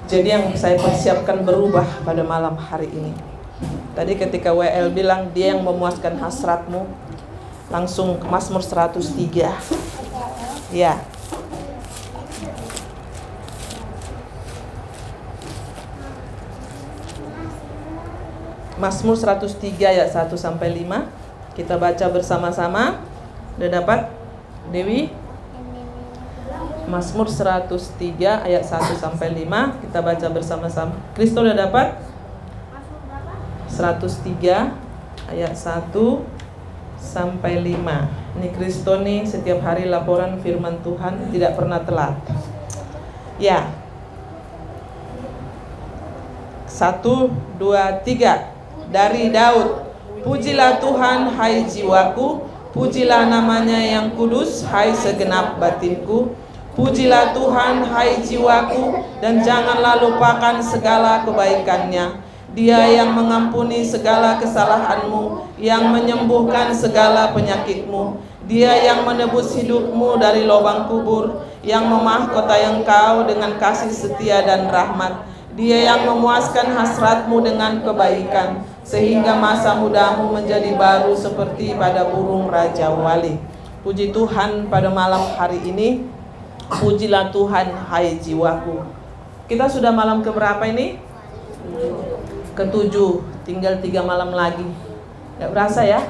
Jadi yang saya persiapkan berubah pada malam hari ini. Tadi ketika WL bilang dia yang memuaskan hasratmu, langsung ke Mazmur 103. Ya. Mazmur 103 ayat 1 sampai 5. Kita baca bersama-sama. Udah dapat, Dewi? Mazmur 103 ayat 1 sampai 5. Kita baca bersama-sama. Kristo udah dapat? 103 ayat 1 sampai 5. Ini Kristo nih setiap hari laporan firman Tuhan, tidak pernah telat. Ya. 1, 2, 3. Dari Daud. Pujilah Tuhan hai jiwaku, pujilah namanya yang kudus hai segenap batinku. Pujilah Tuhan hai jiwaku, dan janganlah lupakan segala kebaikannya. Dia yang mengampuni segala kesalahanmu, yang menyembuhkan segala penyakitmu. Dia yang menebus hidupmu dari lubang kubur, yang memahkotai engkau dengan kasih setia dan rahmat. Dia yang memuaskan hasratmu dengan kebaikan, sehingga masa mudamu menjadi baru seperti pada burung Raja Wali. Puji Tuhan pada malam hari ini. Pujilah Tuhan hai jiwaku. Kita sudah malam keberapa ini? Ke-7. Tinggal 3 malam lagi. Gak berasa ya?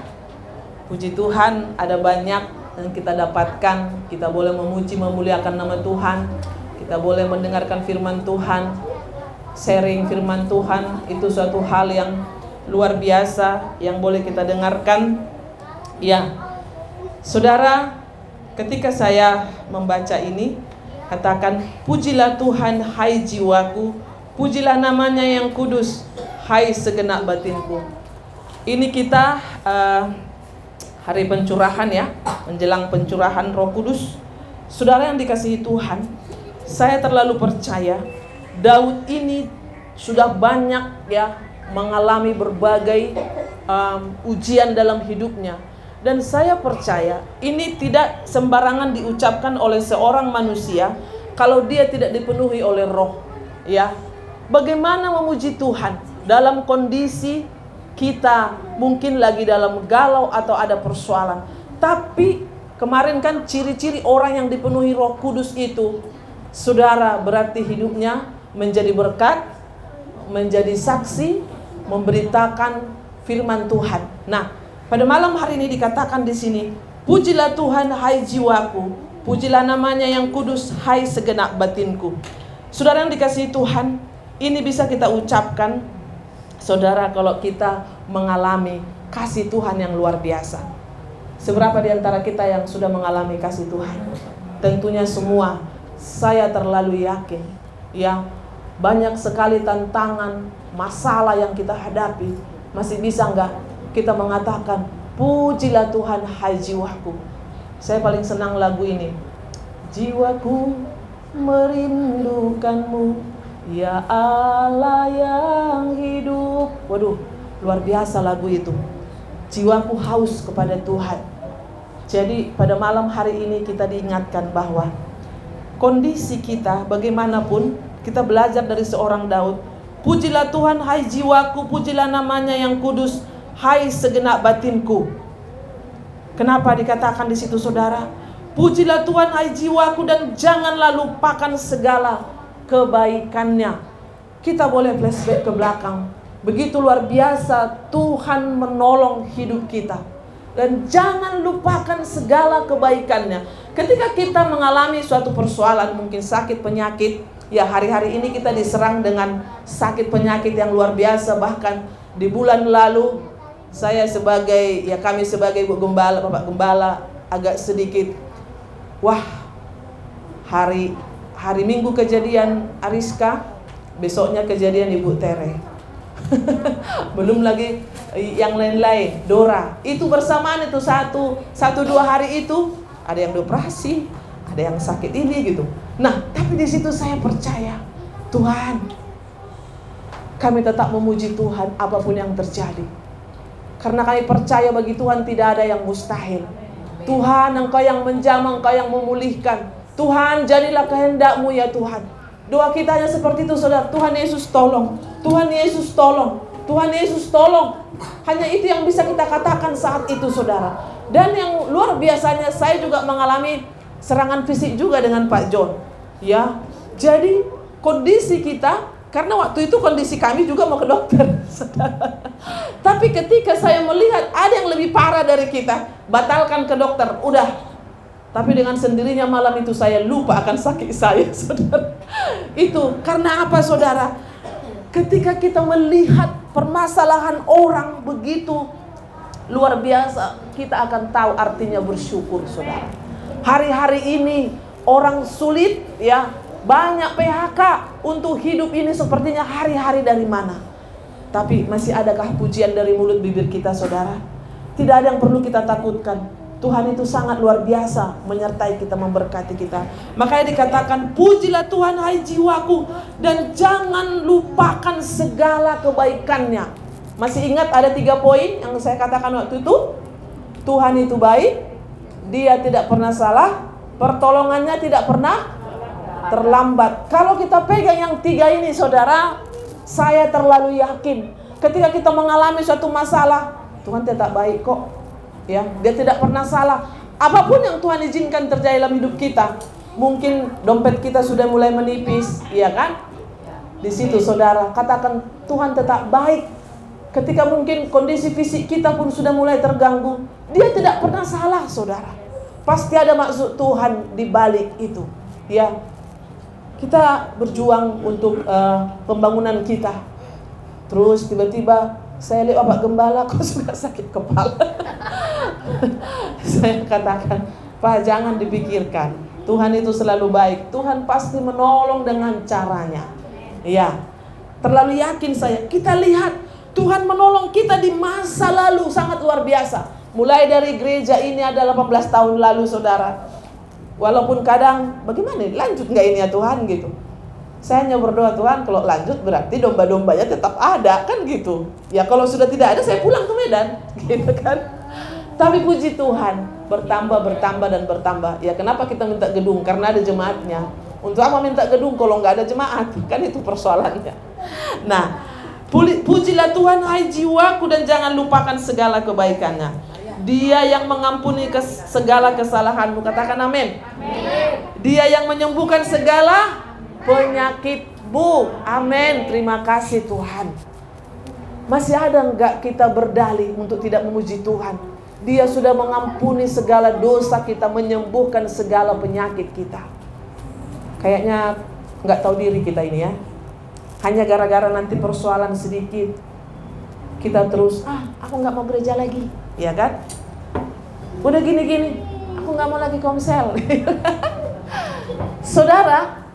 Puji Tuhan, ada banyak yang kita dapatkan. Kita boleh memuji, memuliakan nama Tuhan. Kita boleh mendengarkan firman Tuhan. Sharing firman Tuhan itu suatu hal yang luar biasa yang boleh kita dengarkan. Ya, saudara, ketika saya membaca ini, katakan, pujilah Tuhan hai jiwaku, pujilah namanya yang kudus hai segenap batinku. Ini kita hari pencurahan ya, menjelang pencurahan Roh Kudus. Saudara yang dikasihi Tuhan, saya terlalu percaya Daud ini sudah banyak ya mengalami berbagai ujian dalam hidupnya. Dan saya percaya ini tidak sembarangan diucapkan oleh seorang manusia kalau dia tidak dipenuhi oleh roh. Ya, bagaimana memuji Tuhan dalam kondisi kita mungkin lagi dalam galau atau ada persoalan. Tapi kemarin kan ciri-ciri orang yang dipenuhi Roh Kudus itu, saudara, berarti hidupnya menjadi berkat, menjadi saksi, memberitakan firman Tuhan. Nah, pada malam hari ini dikatakan di sini, pujilah Tuhan hai jiwaku, pujilah namanya yang kudus hai segenap batinku. Saudara yang dikasihi Tuhan, ini bisa kita ucapkan, saudara, kalau kita mengalami kasih Tuhan yang luar biasa. Seberapa di antara kita yang sudah mengalami kasih Tuhan? Tentunya semua. Saya terlalu yakin ya, banyak sekali tantangan, masalah yang kita hadapi. Masih bisa enggak kita mengatakan, pujilah Tuhan hai jiwaku. Saya paling senang lagu ini. Jiwaku merindukanmu, ya Allah yang hidup. Waduh, luar biasa lagu itu. Jiwaku haus kepada Tuhan. Jadi pada malam hari ini kita diingatkan bahwa kondisi kita bagaimanapun, kita belajar dari seorang Daud. Pujilah Tuhan hai jiwaku, pujilah namanya yang kudus hai segenap batinku. Kenapa dikatakan di situ, saudara? Pujilah Tuhan hai jiwaku, dan janganlah lupakan segala kebaikannya. Kita boleh flashback ke belakang. Begitu luar biasa Tuhan menolong hidup kita. Dan jangan lupakan segala kebaikannya. Ketika kita mengalami suatu persoalan, mungkin sakit, penyakit. Ya, hari-hari ini kita diserang dengan sakit penyakit yang luar biasa. Bahkan di bulan lalu kami sebagai Bu Gembala, Bapak Gembala agak sedikit, hari Minggu kejadian Ariska, besoknya kejadian Ibu Tere. Belum lagi yang lain-lain, Dora. Itu bersamaan itu satu dua hari itu ada yang dioperasi, ada yang sakit ini gitu. Nah, tapi di situ saya percaya, Tuhan, kami tetap memuji Tuhan apapun yang terjadi. Karena kami percaya bagi Tuhan tidak ada yang mustahil. Tuhan, Engkau yang menjamah, Engkau yang memulihkan. Tuhan, jadilah kehendak-Mu ya Tuhan. Doa kita hanya seperti itu, saudara. Tuhan Yesus tolong, Tuhan Yesus tolong, Tuhan Yesus tolong. Hanya itu yang bisa kita katakan saat itu, saudara. Dan yang luar biasanya, saya juga mengalami serangan fisik juga dengan Pak John. Ya, jadi kondisi kita, karena waktu itu kondisi kami juga mau ke dokter, saudara. Tapi ketika saya melihat ada yang lebih parah dari kita, batalkan ke dokter, udah. Tapi dengan sendirinya malam itu saya lupa akan sakit saya, saudara. Itu karena apa, saudara? Ketika kita melihat permasalahan orang begitu luar biasa, kita akan tahu artinya bersyukur, saudara. Hari-hari ini orang sulit, ya, banyak PHK untuk hidup ini sepertinya hari-hari dari mana. Tapi masih adakah pujian dari mulut bibir kita, saudara? Tidak ada yang perlu kita takutkan. Tuhan itu sangat luar biasa menyertai kita, memberkati kita. Makanya dikatakan, pujilah Tuhan hai jiwaku, dan jangan lupakan segala kebaikannya. Masih ingat ada 3 poin yang saya katakan waktu itu? Tuhan itu baik, Dia tidak pernah salah, pertolongannya tidak pernah terlambat. Kalau kita pegang yang 3 ini, saudara, saya terlalu yakin ketika kita mengalami suatu masalah, Tuhan tetap baik kok. Ya, Dia tidak pernah salah. Apapun yang Tuhan izinkan terjadi dalam hidup kita, mungkin dompet kita sudah mulai menipis, iya kan? Di situ, saudara, katakan Tuhan tetap baik. Ketika mungkin kondisi fisik kita pun sudah mulai terganggu, Dia tidak pernah salah, saudara. Pasti ada maksud Tuhan di balik itu. Ya, kita berjuang untuk pembangunan kita. Terus tiba-tiba saya lihat Bapak Gembala kok suka sakit kepala. Saya katakan, Pak, jangan dipikirkan. Tuhan itu selalu baik. Tuhan pasti menolong dengan caranya. Ya, terlalu yakin saya. Kita lihat Tuhan menolong kita di masa lalu sangat luar biasa. Mulai dari gereja ini ada 18 tahun lalu, saudara. Walaupun kadang, bagaimana lanjut nggak ini ya Tuhan gitu. Saya hanya berdoa, Tuhan kalau lanjut berarti domba-dombanya tetap ada, kan gitu. Ya kalau sudah tidak ada, saya pulang ke Medan, gitu kan. Tapi puji Tuhan, bertambah dan bertambah. Ya kenapa kita minta gedung? Karena ada jemaatnya. Untuk apa minta gedung kalau nggak ada jemaat? Kan itu persoalannya. Nah, pujilah Tuhan hai jiwaku, dan jangan lupakan segala kebaikannya. Dia yang mengampuni segala kesalahanmu. Katakan amin. Dia yang menyembuhkan segala penyakitmu. Amin. Terima kasih Tuhan. Masih ada enggak kita berdalih untuk tidak memuji Tuhan? Dia sudah mengampuni segala dosa kita, menyembuhkan segala penyakit kita. Kayaknya enggak tahu diri kita ini ya. Hanya gara-gara nanti persoalan sedikit, kita terus, aku enggak mau gereja lagi, ya kan? Udah gini-gini, aku enggak mau lagi komsel. Saudara,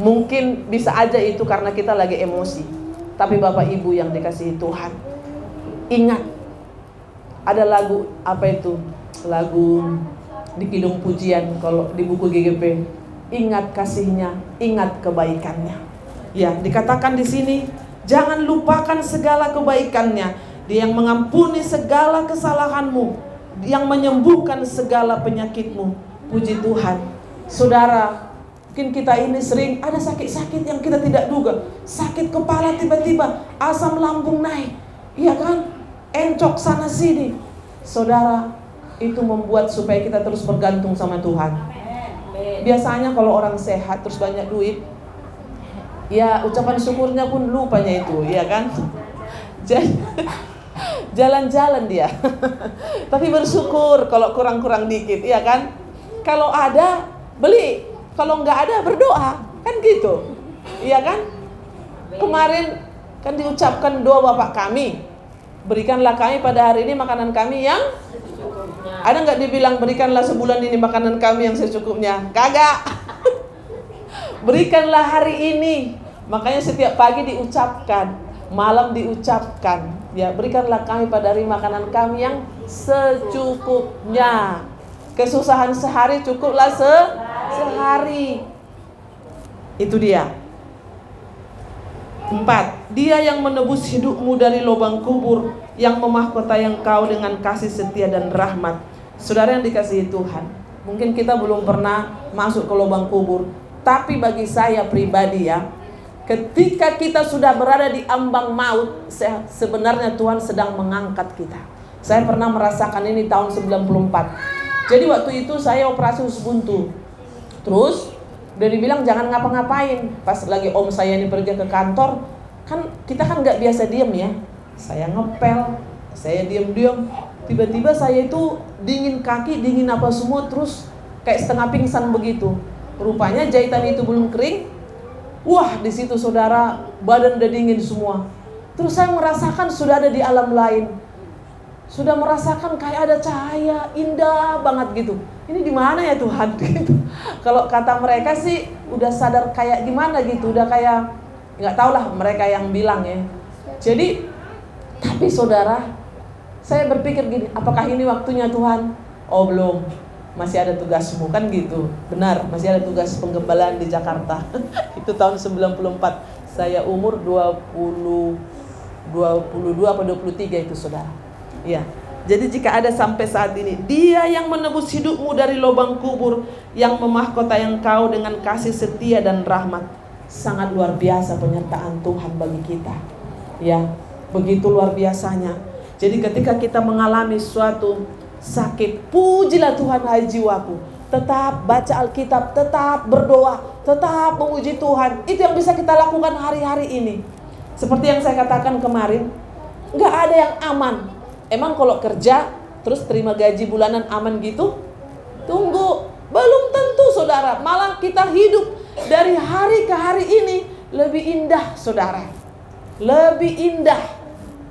mungkin bisa aja itu karena kita lagi emosi. Tapi Bapak Ibu yang dikasihi Tuhan, ingat, ada lagu, apa itu? Lagu di Kidung Pujian kalau di buku GGP. Ingat kasihnya, ingat kebaikannya. Ya, dikatakan di sini, jangan lupakan segala kebaikannya. Dia yang mengampuni segala kesalahanmu, yang menyembuhkan segala penyakitmu. Puji Tuhan. Saudara, mungkin kita ini sering ada sakit-sakit yang kita tidak duga. Sakit kepala tiba-tiba, asam lambung naik, iya kan? Encok sana sini. Saudara, itu membuat supaya kita terus bergantung sama Tuhan. Biasanya kalau orang sehat terus banyak duit, ya ucapan syukurnya pun lupanya itu, ya kan? Jalan-jalan dia. Tapi bersyukur kalau kurang-kurang dikit, ya kan? Kalau ada, beli. Kalau nggak ada, berdoa. Kan gitu, iya kan? Kemarin kan diucapkan doa Bapak kami, berikanlah kami pada hari ini makanan kami yang ada nggak dibilang berikanlah sebulan ini makanan kami yang secukupnya? Kagak. Berikanlah hari ini. Makanya setiap pagi diucapkan, malam diucapkan. Ya, berikanlah kami pada hari makanan kami yang secukupnya. Kesusahan sehari cukuplah sehari. Itu dia. 4. Dia yang menebus hidupmu dari lubang kubur, yang memahkotai engkau dengan kasih setia dan rahmat. Saudara yang dikasihi Tuhan, mungkin kita belum pernah masuk ke lubang kubur, Tapi bagi saya pribadi ya, ketika kita sudah berada di ambang maut, sebenarnya Tuhan sedang mengangkat kita. Saya pernah merasakan ini tahun 94. Jadi waktu itu saya operasi usus buntu. Terus udah dibilang jangan ngapa-ngapain. Pas lagi om saya ini pergi ke kantor, kan kita kan nggak biasa diem ya. Saya ngepel, saya diam-diam. Tiba-tiba saya itu dingin kaki, dingin apa semua, terus kayak setengah pingsan begitu. Rupanya jahitan itu belum kering. Wah, di situ saudara, badan udah dingin semua. Terus saya merasakan sudah ada di alam lain. Sudah merasakan kayak ada cahaya indah banget gitu. Ini di mana ya Tuhan gitu. Kalau kata mereka sih udah sadar kayak gimana gitu, udah kayak nggak tahu lah mereka yang bilang ya. Jadi, tapi saudara, saya berpikir gini, apakah ini waktunya Tuhan? Oh belum, masih ada tugasmu kan gitu. Benar, masih ada tugas penggembalaan di Jakarta. Itu tahun 94. Saya umur 22 apa 23 itu saudara. Ya. Jadi jika ada sampai saat ini, Dia yang menebus hidupmu dari lubang kubur, yang memahkota engkau dengan kasih setia dan rahmat. Sangat luar biasa penyertaan Tuhan bagi kita. Ya, begitu luar biasanya. Jadi ketika kita mengalami suatu sakit, pujilah Tuhan hai jiwaku. Tetap baca Alkitab, tetap berdoa, tetap memuji Tuhan. Itu yang bisa kita lakukan hari-hari ini. Seperti yang saya katakan kemarin, gak ada yang aman. Emang kalau kerja terus terima gaji bulanan aman gitu? Tunggu, belum tentu saudara. Malah kita hidup dari hari ke hari ini lebih indah saudara. Lebih indah.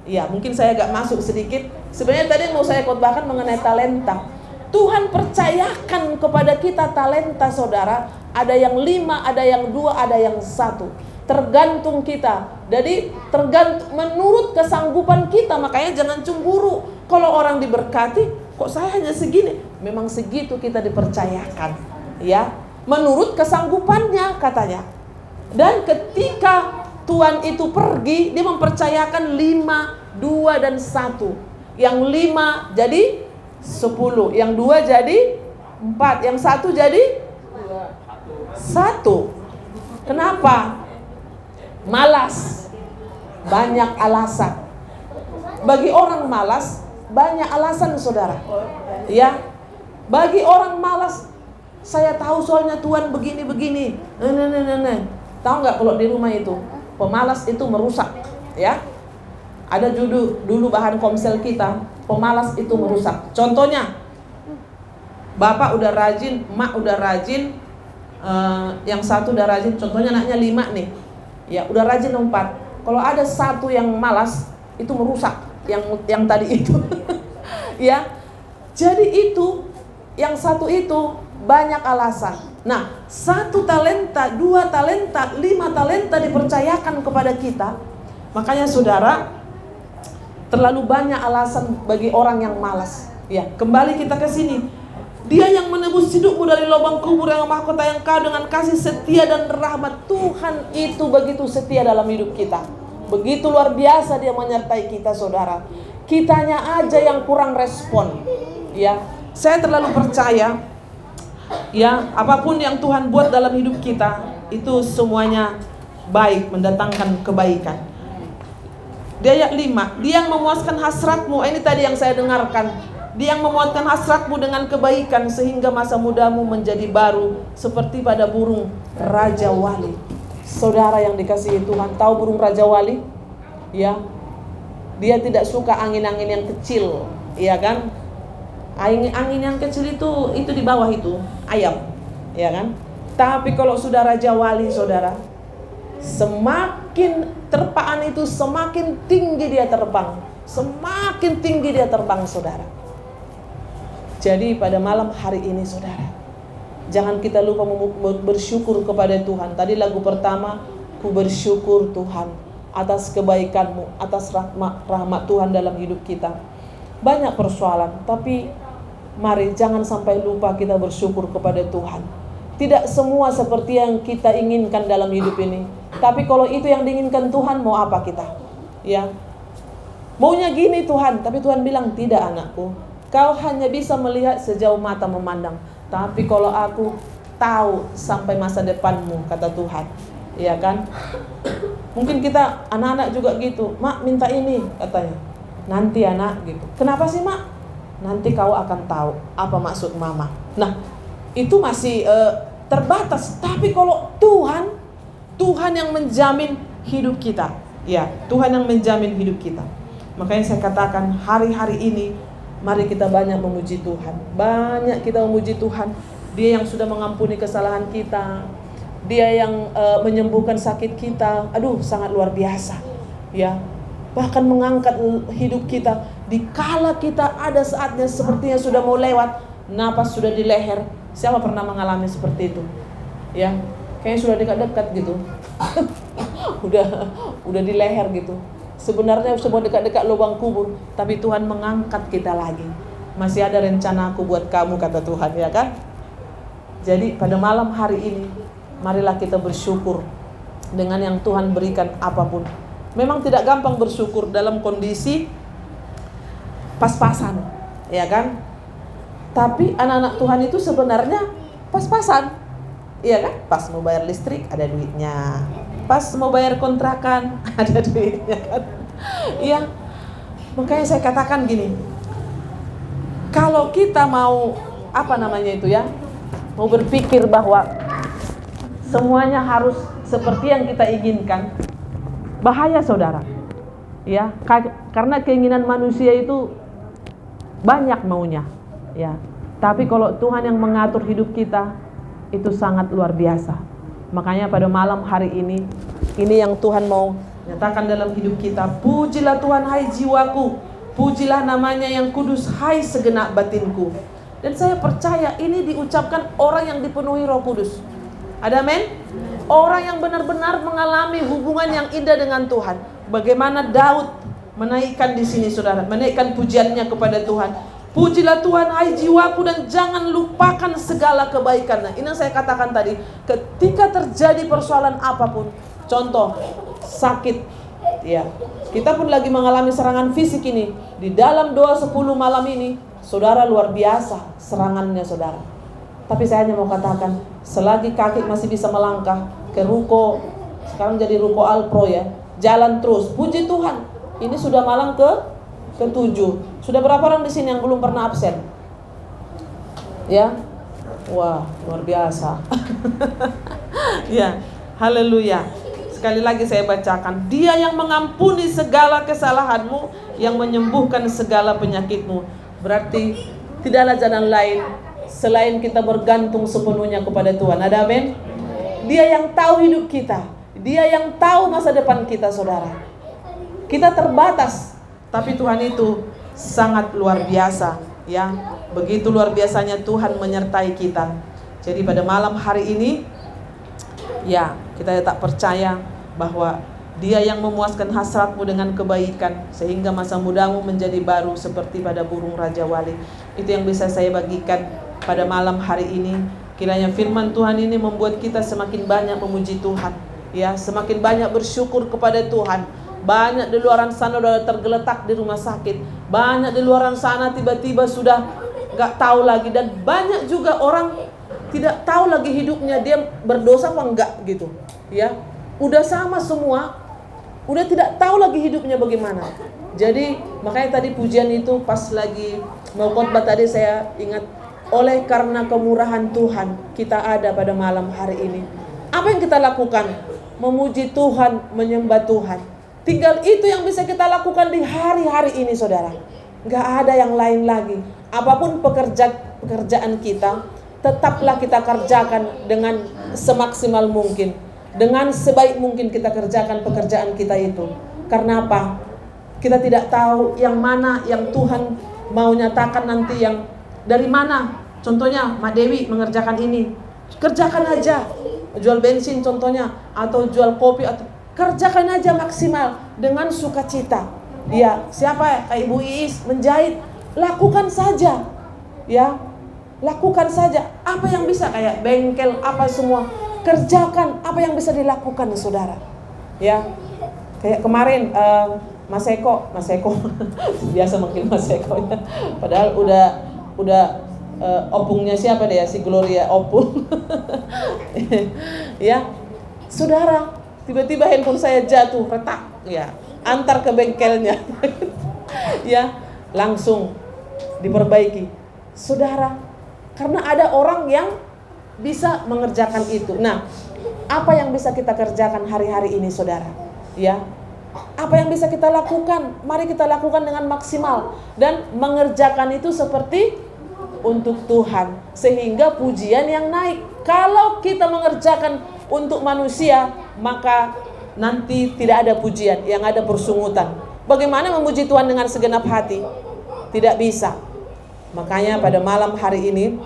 Ya mungkin saya agak masuk sedikit. Sebenarnya tadi mau saya khotbahkan mengenai talenta. Tuhan percayakan kepada kita talenta saudara. Ada yang 5, ada yang 2, ada yang 1. Tergantung kita. Jadi tergantung menurut kesanggupan kita. Makanya jangan cemburu. Kalau orang diberkati, kok saya hanya segini? Memang segitu kita dipercayakan. Ya, menurut kesanggupannya katanya. Dan ketika Tuhan itu pergi, Dia mempercayakan 5, 2 dan 1. Yang 5 jadi 10, yang 2 jadi 4, yang 1 jadi 1. Kenapa? Malas. Banyak alasan. Bagi orang malas banyak alasan saudara. Ya. Bagi orang malas, saya tahu soalnya Tuhan begini-begini. Tahu nggak kalau di rumah itu pemalas itu merusak, ya. Ada dulu bahan komsel kita, pemalas itu merusak. Contohnya, bapak udah rajin, emak udah rajin, yang 1 udah rajin. Contohnya anaknya 5 nih, ya udah rajin 4. Kalau ada 1 yang malas, itu merusak yang tadi itu, ya. Jadi itu, yang 1 itu banyak alasan. Nah, 1 talenta, 2 talenta, 5 talenta dipercayakan kepada kita. Makanya saudara, terlalu banyak alasan bagi orang yang malas. Ya, kembali kita ke sini. Dia yang menebus hidupmu dari lubang kubur, yang mahkota engkau dengan kasih setia dan rahmat. Tuhan itu begitu setia dalam hidup kita. Begitu luar biasa Dia menyertai kita saudara. Kitanya aja yang kurang respon. Ya, saya terlalu percaya, ya, apapun yang Tuhan buat dalam hidup kita, itu semuanya baik, mendatangkan kebaikan. Dia ayat 5, Dia yang memuaskan hasratmu. Ini tadi yang saya dengarkan. Dia yang memuaskan hasratmu dengan kebaikan, sehingga masa mudamu menjadi baru seperti pada burung Raja Wali. Saudara yang dikasihi Tuhan, tahu burung Raja Wali? Ya, dia tidak suka angin-angin yang kecil, ya kan? Angin yang kecil itu di bawah itu ayam, ya kan? Tapi kalau sudah Raja Wali saudara, semakin terpaan itu semakin tinggi dia terbang. Semakin tinggi dia terbang saudara. Jadi pada malam hari ini saudara, jangan kita lupa bersyukur kepada Tuhan. Tadi lagu pertama, ku bersyukur Tuhan atas kebaikan-Mu, atas rahmat Tuhan dalam hidup kita. Banyak persoalan, tapi mari jangan sampai lupa kita bersyukur kepada Tuhan. Tidak semua seperti yang kita inginkan dalam hidup ini. Tapi kalau itu yang diinginkan Tuhan, mau apa kita? Ya. Maunya gini Tuhan, tapi Tuhan bilang, tidak anakku. Kau hanya bisa melihat sejauh mata memandang. Tapi kalau aku tahu sampai masa depanmu, kata Tuhan. Iya kan? Mungkin kita anak-anak juga gitu, mak minta ini katanya. Nanti anak gitu. Kenapa sih mak? Nanti kau akan tahu apa maksud mama. Nah, itu masih terbatas. Tapi kalau Tuhan yang menjamin hidup kita. Ya, Tuhan yang menjamin hidup kita. Makanya saya katakan hari-hari ini mari kita banyak memuji Tuhan. Banyak kita memuji Tuhan. Dia yang sudah mengampuni kesalahan kita. Dia yang menyembuhkan sakit kita. Aduh, sangat luar biasa. Ya. Bahkan mengangkat hidup kita dikala kita ada saatnya sepertinya sudah mau lewat, napas sudah di leher. Siapa pernah mengalami seperti itu? Ya. Kayaknya sudah dekat-dekat gitu. udah di leher gitu. Sebenarnya semua dekat-dekat lubang kubur, tapi Tuhan mengangkat kita lagi. Masih ada rencana aku buat kamu, kata Tuhan, ya kan? Jadi pada malam hari ini, marilah kita bersyukur dengan yang Tuhan berikan apapun. Memang tidak gampang bersyukur dalam kondisi pas-pasan, ya kan? Tapi anak-anak Tuhan itu sebenarnya pas-pasan, iya kan? Pas mau bayar listrik ada duitnya, pas mau bayar kontrakan ada duitnya kan? Iya. Makanya saya katakan gini, kalau kita mau mau berpikir bahwa semuanya harus seperti yang kita inginkan, bahaya saudara. Ya, karena keinginan manusia itu banyak maunya, ya. Tapi kalau Tuhan yang mengatur hidup kita, itu sangat luar biasa. Makanya pada malam hari ini yang Tuhan mau nyatakan dalam hidup kita. Pujilah Tuhan hai jiwaku, pujilah namanya yang kudus hai segenap batinku. Dan saya percaya ini diucapkan orang yang dipenuhi Roh Kudus. Ada amin? Orang yang benar-benar mengalami hubungan yang indah dengan Tuhan. Bagaimana Daud menaikkan di sini saudara, menaikkan pujiannya kepada Tuhan. Pujilah Tuhan hai jiwaku dan jangan lupakan segala kebaikan. Nah, ini yang saya katakan tadi, ketika terjadi persoalan apapun, contoh sakit, ya, kita pun lagi mengalami serangan fisik ini. Di dalam doa 10 malam ini, saudara, luar biasa serangannya saudara. Tapi saya hanya mau katakan, selagi kaki masih bisa melangkah ke ruko, sekarang jadi ruko Alpro ya, jalan terus, puji Tuhan. Ini sudah malam ke-7. Sudah berapa orang di sini yang belum pernah absen? Ya, wah luar biasa. Ya, haleluya. Sekali lagi saya bacakan, Dia yang mengampuni segala kesalahanmu, yang menyembuhkan segala penyakitmu. Berarti tidaklah jalan lain selain kita bergantung sepenuhnya kepada Tuhan. Ada amin? Dia yang tahu hidup kita, Dia yang tahu masa depan kita saudara. Kita terbatas, tapi Tuhan itu sangat luar biasa, ya. Begitu luar biasanya Tuhan menyertai kita. Jadi pada malam hari ini, ya, kita tetap percaya bahwa Dia yang memuaskan hasratmu dengan kebaikan, sehingga masa mudamu menjadi baru seperti pada burung Raja Wali. Itu yang bisa saya bagikan pada malam hari ini. Kiranya firman Tuhan ini membuat kita semakin banyak memuji Tuhan, ya, semakin banyak bersyukur kepada Tuhan. Banyak di luar sana sudah tergeletak di rumah sakit. Banyak di luar sana tiba-tiba sudah gak tahu lagi. Dan banyak juga orang tidak tahu lagi hidupnya, dia berdosa apa enggak gitu, ya. Udah sama semua, udah tidak tahu lagi hidupnya bagaimana. Jadi makanya tadi pujian itu pas lagi mau khotbah tadi saya ingat, oleh karena kemurahan Tuhan kita ada pada malam hari ini. Apa yang kita lakukan? Memuji Tuhan, menyembah Tuhan. Tinggal itu yang bisa kita lakukan di hari-hari ini saudara. Gak ada yang lain lagi. Apapun pekerjaan kita, tetaplah kita kerjakan dengan semaksimal mungkin, dengan sebaik mungkin kita kerjakan pekerjaan kita itu. Karena apa? Kita tidak tahu yang mana yang Tuhan mau nyatakan nanti, yang dari mana. Contohnya Mak Dewi mengerjakan ini, kerjakan aja. Jual bensin contohnya, atau jual kopi, atau kerjakan aja maksimal dengan sukacita. Ya, siapa kayak Ibu Iis menjahit, lakukan saja. Ya, lakukan saja. Apa yang bisa, kayak bengkel apa semua, kerjakan apa yang bisa dilakukan saudara. Ya, kayak kemarin Mas Eko biasa manggil Mas Eko ya. Padahal udah opungnya siapa deh ya, si Gloria opung. Ya, saudara, tiba-tiba handphone saya jatuh, retak, ya, antar ke bengkelnya. Ya, langsung diperbaiki. Saudara, karena ada orang yang bisa mengerjakan itu. Nah, apa yang bisa kita kerjakan hari-hari ini, saudara? Ya, apa yang bisa kita lakukan? Mari kita lakukan dengan maksimal dan mengerjakan itu seperti untuk Tuhan, sehingga pujian yang naik. Kalau kita mengerjakan untuk manusia, maka nanti tidak ada pujian, yang ada persungutan. Bagaimana memuji Tuhan dengan segenap hati? Tidak bisa. Makanya pada malam hari ini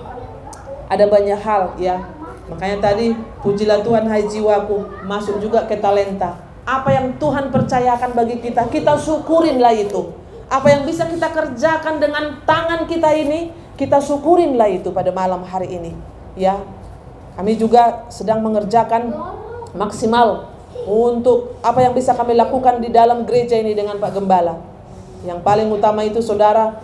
ada banyak hal, ya. Makanya tadi, pujilah Tuhan hai jiwaku, masuk juga ke talenta. Apa yang Tuhan percayakan bagi kita, kita syukurinlah itu. Apa yang bisa kita kerjakan dengan tangan kita ini, kita syukurinlah itu pada malam hari ini. Ya, kami juga sedang mengerjakan maksimal untuk apa yang bisa kami lakukan di dalam gereja ini dengan Pak Gembala. Yang paling utama itu, saudara,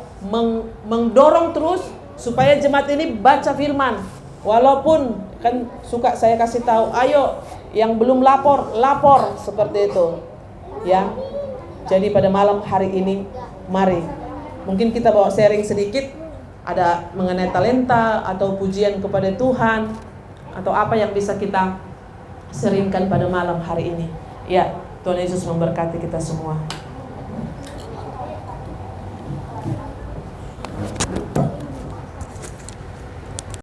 mendorong terus supaya jemaat ini baca firman. Walaupun kan suka saya kasih tahu, ayo yang belum lapor seperti itu. Ya. Jadi pada malam hari ini, mari mungkin kita bawa sharing sedikit, ada mengenai talenta atau pujian kepada Tuhan, atau apa yang bisa kita seringkan pada malam hari ini. Ya, Tuhan Yesus memberkati kita semua.